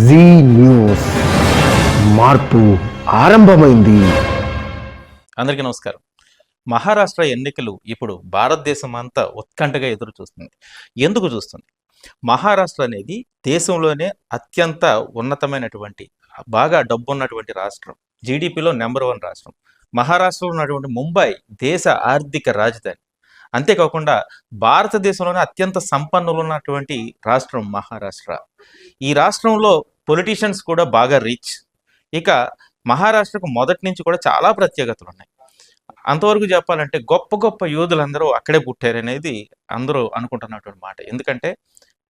G news మార్పు ఆరంభమైంది. అందరికీ నమస్కారం. మహారాష్ట్ర ఎన్నికలు ఇప్పుడు భారతదేశం అంతా ఉత్కంఠగా ఎదురు చూస్తుంది. ఎందుకు చూస్తుంది? మహారాష్ట్ర అనేది దేశంలోనే అత్యంత ఉన్నతమైనటువంటి బాగా డబ్బు ఉన్నటువంటి రాష్ట్రం. జీడిపిలో నెంబర్ 1 రాష్ట్రం. మహారాష్ట్రలో ఉన్నటువంటి ముంబై దేశ ఆర్థిక రాజధాని. అంతేకాకుండా భారతదేశంలోనే అత్యంత సంపన్నులు ఉన్నటువంటి రాష్ట్రం మహారాష్ట్ర. ఈ రాష్ట్రంలో పొలిటీషియన్స్ కూడా బాగా రిచ్. ఇక మహారాష్ట్రకు మొదటి నుంచి కూడా చాలా ప్రత్యేకతలు ఉన్నాయి. అంతవరకు చెప్పాలంటే గొప్ప గొప్ప యోధులందరూ అక్కడే పుట్టారనేది అందరూ అనుకుంటున్నటువంటి మాట. ఎందుకంటే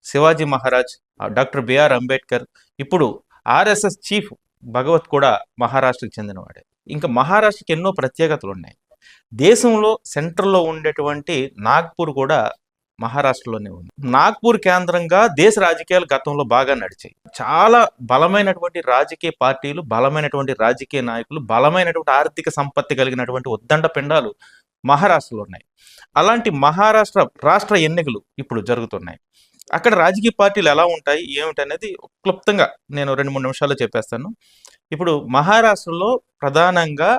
శివాజీ మహారాజ్, డాక్టర్ బిఆర్ అంబేద్కర్, ఇప్పుడు ఆర్ఎస్ఎస్ చీఫ్ భగవత్ కూడా మహారాష్ట్రకు చెందినవాడే. ఇంకా మహారాష్ట్రకి ఎన్నో ప్రత్యేకతలు ఉన్నాయి. దేశంలో సెంట్రల్లో ఉండేటువంటి నాగ్పూర్ కూడా మహారాష్ట్రలోనే ఉంది. నాగ్పూర్ కేంద్రంగా దేశ రాజకీయాలు గతంలో బాగా నడిచాయి. చాలా బలమైనటువంటి రాజకీయ పార్టీలు, బలమైనటువంటి రాజకీయ నాయకులు, బలమైనటువంటి ఆర్థిక సంపత్తి కలిగినటువంటి ఉద్దండ పిండాలు మహారాష్ట్రలో ఉన్నాయి. అలాంటి మహారాష్ట్ర రాష్ట్ర ఎన్నికలు ఇప్పుడు జరుగుతున్నాయి. అక్కడ రాజకీయ పార్టీలు ఎలా ఉంటాయి ఏమిటనేది క్లుప్తంగా నేను 2-3 నిమిషాల్లో చెప్పేస్తాను. ఇప్పుడు మహారాష్ట్రలో ప్రధానంగా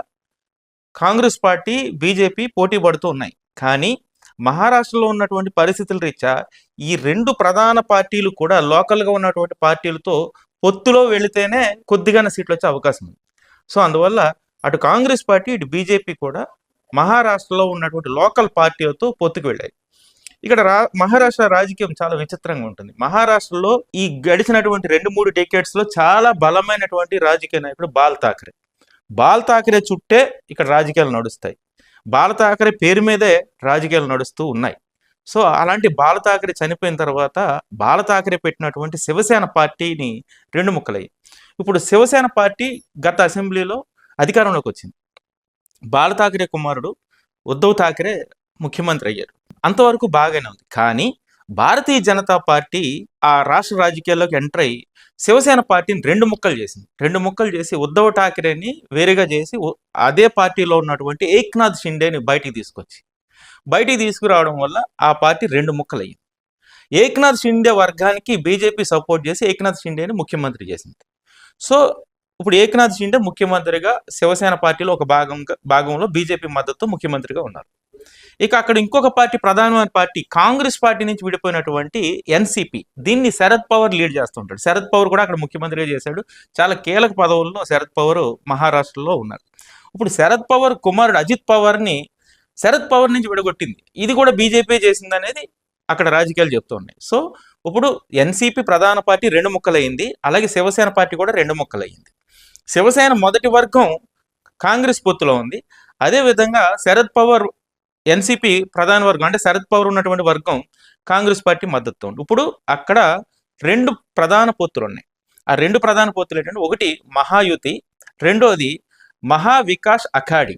కాంగ్రెస్ పార్టీ, బీజేపీ పోటీ పడుతూ ఉన్నాయి. కానీ మహారాష్ట్రలో ఉన్నటువంటి పరిస్థితుల రీత్యా ఈ 2 ప్రధాన పార్టీలు కూడా లోకల్గా ఉన్నటువంటి పార్టీలతో పొత్తులో వెళితేనే కొద్దిగానే సీట్లు వచ్చే అవకాశం ఉంది. సో అందువల్ల అటు కాంగ్రెస్ పార్టీ, ఇటు బీజేపీ కూడా మహారాష్ట్రలో ఉన్నటువంటి లోకల్ పార్టీలతో పొత్తుకు వెళ్ళాయి. ఇక్కడ మహారాష్ట్ర రాజకీయం చాలా విచిత్రంగా ఉంటుంది. మహారాష్ట్రలో ఈ గడిచినటువంటి 2-3 డెకేడ్స్లో చాలా బలమైనటువంటి రాజకీయ నాయకుడు బాల్ ఠాకరే చుట్టే ఇక్కడ రాజకీయాలు నడుస్తాయి. బాల్ ఠాకరే పేరు మీదే రాజకీయాలు నడుస్తూ ఉన్నాయి. సో అలాంటి బాల్ ఠాకరే చనిపోయిన తర్వాత బాల్ ఠాకరే పెట్టినటువంటి శివసేన పార్టీని 2 ముక్కలయ్యాయి. ఇప్పుడు శివసేన పార్టీ గత అసెంబ్లీలో అధికారంలోకి వచ్చింది. బాల్ ఠాకరే కుమారుడు ఉద్ధవ్ ఠాకరే ముఖ్యమంత్రి అయ్యారు. అంతవరకు బాగానే ఉంది. కానీ భారతీయ జనతా పార్టీ ఆ రాష్ట్ర రాజకీయాల్లోకి ఎంటర్ అయ్యి శివసేన పార్టీని 2 ముక్కలు చేసింది. 2 ముక్కలు చేసి ఉద్ధవ్ ఠాకరేని వేరుగా చేసి అదే పార్టీలో ఉన్నటువంటి ఏక్నాథ్ షిండేని బయటికి తీసుకురావడం వల్ల ఆ పార్టీ 2 ముక్కలు అయ్యింది. ఏక్నాథ్ షిండే వర్గానికి బీజేపీ సపోర్ట్ చేసి ఏక్నాథ్ షిండేని ముఖ్యమంత్రి చేసింది. సో ఇప్పుడు ఏక్నాథ్ షిండే ముఖ్యమంత్రిగా శివసేన పార్టీలో ఒక భాగంలో బీజేపీ మద్దతు ముఖ్యమంత్రిగా ఉన్నారు. ఇక అక్కడ ఇంకొక పార్టీ, ప్రధానమైన పార్టీ కాంగ్రెస్ పార్టీ నుంచి విడిపోయినటువంటి ఎన్సీపీ, దీన్ని శరద్ పవార్ లీడ్ చేస్తుంటాడు. శరద్ పవార్ కూడా అక్కడ ముఖ్యమంత్రిగా చేశాడు. చాలా కీలక పదవుల్లో శరద్ పవార్ మహారాష్ట్రలో ఉన్నారు. ఇప్పుడు శరద్ పవార్ కుమారుడు అజిత్ పవార్ని శరద్ పవార్ నుంచి విడగొట్టింది. ఇది కూడా బీజేపీ చేసింది అనేది అక్కడ రాజకీయాలు చెప్తూ ఉన్నాయి. సో ఇప్పుడు ఎన్సీపీ ప్రధాన పార్టీ 2 ముక్కలయ్యింది. అలాగే శివసేన పార్టీ కూడా 2 ముక్కలయ్యింది. శివసేన మొదటి వర్గం కాంగ్రెస్ పొత్తులో ఉంది. అదేవిధంగా శరద్ పవార్ ఎన్సీపీ ప్రధాన వర్గం అంటే శరద్ పవార్ ఉన్నటువంటి వర్గం కాంగ్రెస్ పార్టీ మద్దతు ఉంది. ఇప్పుడు అక్కడ 2 ప్రధాన పొత్తులు ఉన్నాయి. ఆ 2 ప్రధాన పొత్తులు ఏంటంటే, ఒకటి మహాయుతి, రెండోది మహావికాస్ అఘాడీ.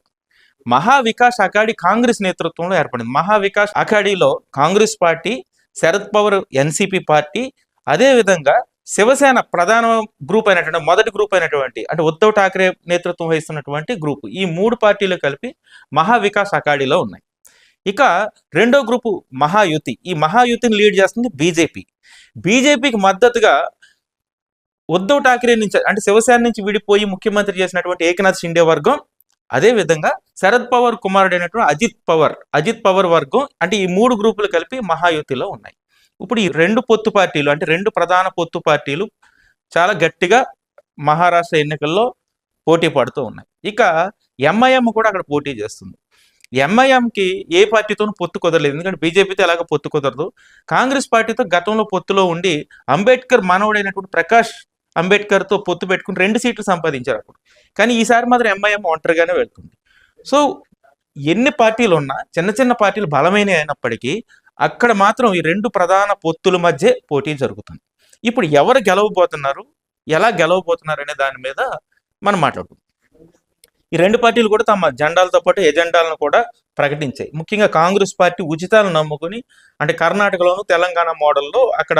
మహావికాస్ అఘాడీ కాంగ్రెస్ నేతృత్వంలో ఏర్పడింది. మహావికాస్ అఘాడీలో కాంగ్రెస్ పార్టీ, శరద్ పవార్ ఎన్సీపీ పార్టీ, అదేవిధంగా శివసేన ప్రధాన గ్రూప్ అయినటువంటి మొదటి గ్రూప్ అయినటువంటి అంటే ఉద్ధవ్ ఠాకరే నేతృత్వం వహిస్తున్నటువంటి గ్రూపు, ఈ 3 పార్టీలు కలిపి మహావికాస్ అఘాడీలో ఉన్నాయి. ఇక రెండో గ్రూపు మహాయుతి. ఈ మహాయుతిని లీడ్ చేస్తుంది బీజేపీకి మద్దతుగా ఉద్ధవ్ ఠాకరే నుంచి అంటే శివసేన నుంచి విడిపోయి ముఖ్యమంత్రి చేసినటువంటి ఏకనాథ్ షిండే వర్గం, అదేవిధంగా శరద్ పవార్ కుమారుడైనటువంటి అజిత్ పవార్ వర్గం, అంటే ఈ 3 గ్రూపులు కలిపి మహాయుతిలో ఉన్నాయి. ఇప్పుడు ఈ 2 పొత్తు పార్టీలు అంటే 2 ప్రధాన పొత్తు పార్టీలు చాలా గట్టిగా మహారాష్ట్ర ఎన్నికల్లో పోటీ పడుతూ ఉన్నాయి. ఇక ఎంఐఎం కూడా అక్కడ పోటీ చేస్తుంది. ఎంఐఎంకి ఏ పార్టీతోనూ పొత్తు కుదరలేదు. ఎందుకంటే బీజేపీతో ఎలాగ పొత్తు కుదరదు. కాంగ్రెస్ పార్టీతో గతంలో పొత్తులో ఉండి అంబేద్కర్ మనవడైనటువంటి ప్రకాష్ అంబేద్కర్తో పొత్తు పెట్టుకుని 2 సీట్లు సంపాదించారు అప్పుడు. కానీ ఈసారి మాత్రం ఎంఐఎం ఒంటరిగానే వెళ్తుంది. సో ఎన్ని పార్టీలు ఉన్నా, చిన్న చిన్న పార్టీలు బలమైన అయినప్పటికీ అక్కడ మాత్రం ఈ 2 ప్రధాన పొత్తుల మధ్య పోటీ జరుగుతుంది. ఇప్పుడు ఎవరు గెలవబోతున్నారు, ఎలా గెలవబోతున్నారు అనే దాని మీద మనం మాట్లాడుకుందాం. ఈ 2 పార్టీలు కూడా తమ జెండాలతో పాటు ఎజెండాలను కూడా ప్రకటించాయి. ముఖ్యంగా కాంగ్రెస్ పార్టీ ఉచితాలను నమ్ముకుని, అంటే కర్ణాటకలోను తెలంగాణ మోడల్లో అక్కడ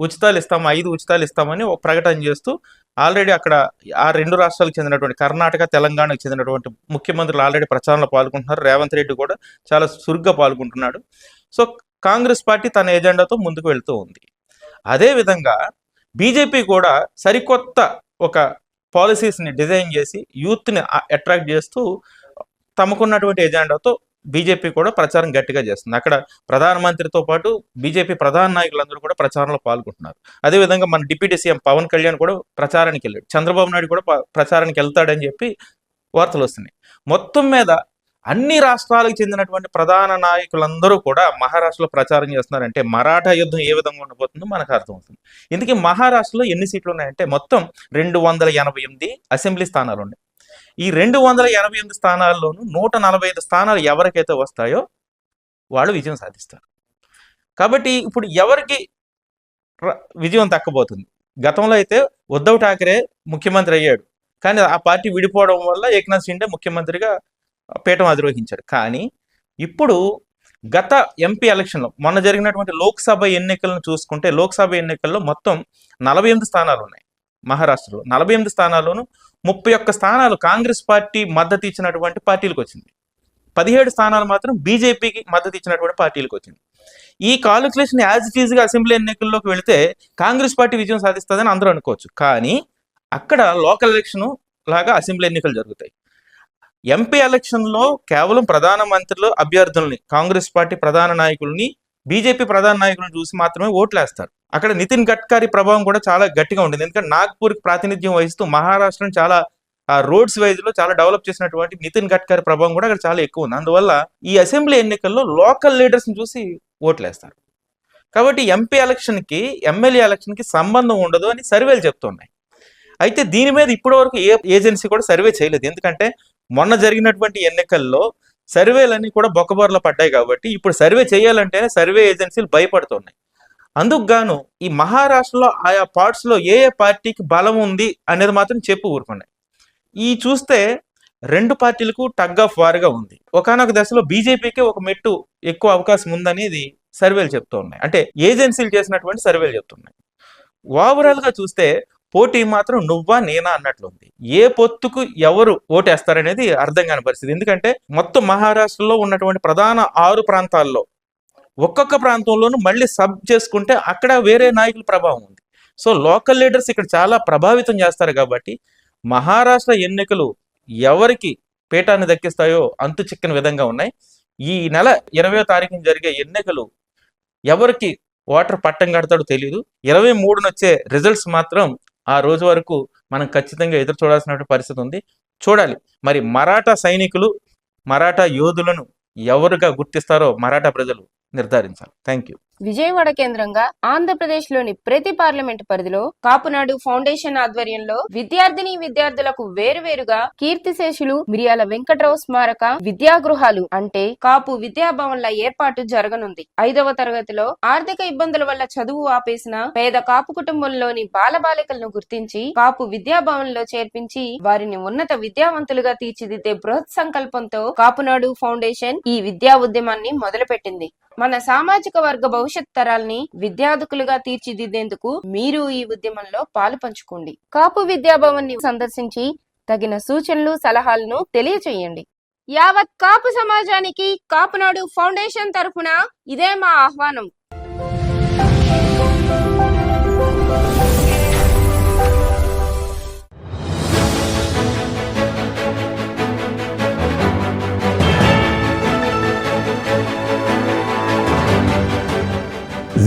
ఉచితాలు ఇస్తాము, 5 ఉచితాలు ఇస్తామని ఒక ప్రకటన చేస్తూ ఆల్రెడీ అక్కడ ఆ 2 రాష్ట్రాలకు చెందినటువంటి కర్ణాటక, తెలంగాణకు చెందినటువంటి ముఖ్యమంత్రులు ఆల్రెడీ ప్రచారంలో పాల్గొంటున్నారు. రేవంత్ రెడ్డి కూడా చాలా చురుగ్గా పాల్గొంటున్నాడు. సో కాంగ్రెస్ పార్టీ తన ఎజెండాతో ముందుకు వెళ్తూ ఉంది. అదేవిధంగా బీజేపీ కూడా సరికొత్త ఒక పాలసీస్ని డిజైన్ చేసి యూత్ని అట్రాక్ట్ చేస్తూ తమకున్నటువంటి ఎజెండాతో బీజేపీ కూడా ప్రచారం గట్టిగా చేస్తుంది. అక్కడ ప్రధానమంత్రితో పాటు బీజేపీ ప్రధాన నాయకులందరూ కూడా ప్రచారంలో పాల్గొంటున్నారు. అదేవిధంగా మన డిప్యూటీ సీఎం పవన్ కళ్యాణ్ కూడా ప్రచారానికి వెళ్ళాడు. చంద్రబాబు నాయుడు కూడా ప్రచారానికి వెళ్తాడని చెప్పి వార్తలు వస్తున్నాయి. మొత్తం మీద అన్ని రాష్ట్రాలకు చెందినటువంటి ప్రధాన నాయకులందరూ కూడా మహారాష్ట్రలో ప్రచారం చేస్తున్నారంటే మరాఠా యుద్ధం ఏ విధంగా ఉండబోతుందో మనకు అర్థమవుతుంది. ఇందుకే మహారాష్ట్రలో ఎన్ని సీట్లు ఉన్నాయంటే మొత్తం 288 అసెంబ్లీ స్థానాలు ఉన్నాయి. ఈ 288 స్థానాల్లోనూ 145 స్థానాలు ఎవరికైతే వస్తాయో వాళ్ళు విజయం సాధిస్తారు. కాబట్టి ఇప్పుడు ఎవరికి విజయం దక్కబోతుంది? గతంలో అయితే ఉద్ధవ్ ఠాకరే ముఖ్యమంత్రి అయ్యాడు, కానీ ఆ పార్టీ విడిపోవడం వల్ల ఏక్నాథ్ షిండే ముఖ్యమంత్రిగా పీఠం అధిరోహించాడు. కానీ ఇప్పుడు గత ఎంపీ ఎలక్షన్లో మొన్న జరిగినటువంటి లోక్సభ ఎన్నికలను చూసుకుంటే లోక్సభ ఎన్నికల్లో మొత్తం 48 స్థానాలు ఉన్నాయి మహారాష్ట్రలో. 48 స్థానాల్లోనూ 31 స్థానాలు కాంగ్రెస్ పార్టీ మద్దతు ఇచ్చినటువంటి పార్టీలకు వచ్చింది. 17 స్థానాలు మాత్రం బీజేపీకి మద్దతు ఇచ్చినటువంటి పార్టీలకు వచ్చింది. ఈ కాలిక్యులేషన్ యాజ్ ఇట్ ఈజ్గా అసెంబ్లీ ఎన్నికల్లోకి వెళితే కాంగ్రెస్ పార్టీ విజయం సాధిస్తుందని అందరూ అనుకోవచ్చు. కానీ అక్కడ లోకల్ ఎలక్షన్ లాగా అసెంబ్లీ ఎన్నికలు జరుగుతాయి. ఎంపీ ఎలక్షన్లో కేవలం ప్రధానమంత్రులు అభ్యర్థుల్ని, కాంగ్రెస్ పార్టీ ప్రధాన నాయకుల్ని, బీజేపీ ప్రధాన నాయకులను చూసి మాత్రమే ఓట్లు వేస్తారు. అక్కడ నితిన్ గడ్కరీ ప్రభావం కూడా చాలా గట్టిగా ఉంటుంది. ఎందుకంటే నాగ్పూర్కి ప్రాతినిధ్యం వహిస్తూ మహారాష్ట్రను చాలా రోడ్స్ వైజ్లో చాలా డెవలప్ చేసినటువంటి నితిన్ గడ్కరీ ప్రభావం కూడా అక్కడ చాలా ఎక్కువ ఉంది. అందువల్ల ఈ అసెంబ్లీ ఎన్నికల్లో లోకల్ లీడర్స్ని చూసి ఓట్లు వేస్తారు. కాబట్టి ఎంపీ ఎలక్షన్కి ఎమ్మెల్యే ఎలక్షన్కి సంబంధం ఉండదు అని సర్వేలు చెప్తున్నాయి. అయితే దీని మీద ఇప్పటివరకు ఏ ఏజెన్సీ కూడా సర్వే చేయలేదు. ఎందుకంటే మొన్న జరిగినటువంటి ఎన్నికల్లో సర్వేలన్నీ కూడా బొక్కబోర్లో పడ్డాయి. కాబట్టి ఇప్పుడు సర్వే చేయాలంటేనే సర్వే ఏజెన్సీలు భయపడుతున్నాయి. అందుకు గాను ఈ మహారాష్ట్రలో ఆయా పార్ట్స్లో ఏ ఏ పార్టీకి బలం ఉంది అనేది మాత్రం చెప్పు ఊరుకున్నాయి. ఈ చూస్తే 2 పార్టీలకు టగ్ ఆఫ్ వార్గా ఉంది. ఒకానొక దశలో బీజేపీకి ఒక మెట్టు ఎక్కువ అవకాశం ఉందనేది సర్వేలు చెప్తూ ఉన్నాయి. అంటే ఏజెన్సీలు చేసినటువంటి సర్వేలు చెప్తున్నాయి. ఓవరాల్గా చూస్తే పోటీ మాత్రం నువ్వా నేనా అన్నట్లుంది. ఏ పొత్తుకు ఎవరు ఓటేస్తారనేది అర్థం కాని పరిస్థితి. ఎందుకంటే మొత్తం మహారాష్ట్రలో ఉన్నటువంటి ప్రధాన 6 ప్రాంతాల్లో ఒక్కొక్క ప్రాంతంలోనూ మళ్ళీ సబ్ చేసుకుంటే అక్కడ వేరే నాయకుల ప్రభావం ఉంది. సో లోకల్ లీడర్స్ ఇక్కడ చాలా ప్రభావితం చేస్తారు. కాబట్టి మహారాష్ట్ర ఎన్నికలు ఎవరికి పీఠాన్ని దక్కిస్తాయో అంతు చిక్కని విధంగా ఉన్నాయి. ఈ నెల 20వ తారీఖున జరిగే ఎన్నికలు ఎవరికి ఓటర్ పట్టం కడతాడో తెలియదు. 23న వచ్చే రిజల్ట్స్ మాత్రం ఆ రోజు వరకు మనం ఖచ్చితంగా ఎదురు చూడాల్సిన పరిస్థితి ఉంది. చూడాలి మరి మరాఠా సైనికులు, మరాఠా యోధులను ఎవరుగా గుర్తిస్తారో మరాఠా ప్రజలు నిర్ధారించాలి. Thank you. విజయవాడ కేంద్రంగా ఆంధ్రప్రదేశ్ లోని ప్రతి పార్లమెంటు పరిధిలో కాపునాడు ఫౌండేషన్ ఆధ్వర్యంలో విద్యార్థులకు వేరువేరుగా కీర్తిశేషులు మిరియాల వెంకట్రావు స్మారక విద్యాగృహాలు అంటే కాపు విద్యాభవన్ల ఏర్పాటు జరగనుంది. 5వ తరగతిలో ఆర్థిక ఇబ్బందుల వల్ల చదువు ఆపేసిన పేద కాపు కుటుంబంలోని బాలబాలికలను గుర్తించి కాపు విద్యాభవన్లో చేర్పించి వారిని ఉన్నత విద్యావంతులుగా తీర్చిదిద్దే బృహత్ సంకల్పంతో కాపునాడు ఫౌండేషన్ ఈ విద్యా ఉద్యమాన్ని మొదలుపెట్టింది. మన సామాజిక వర్గ భవిష్యత్ తరాల్ని విద్యార్థులుగా తీర్చిదిద్దేందుకు మీరు ఈ ఉద్యమంలో పాలు పంచుకోండి. కాపు విద్యాభవన్ ని సందర్శించి తగిన సూచనలు, సలహాలను తెలియచేయండి. యావత్ కాపు సమాజానికి కాపునాడు ఫౌండేషన్ తరఫున ఇదే మా ఆహ్వానం.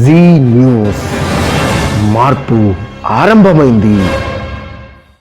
జీ న్యూస్ మార్పు ఆరంభమైంది.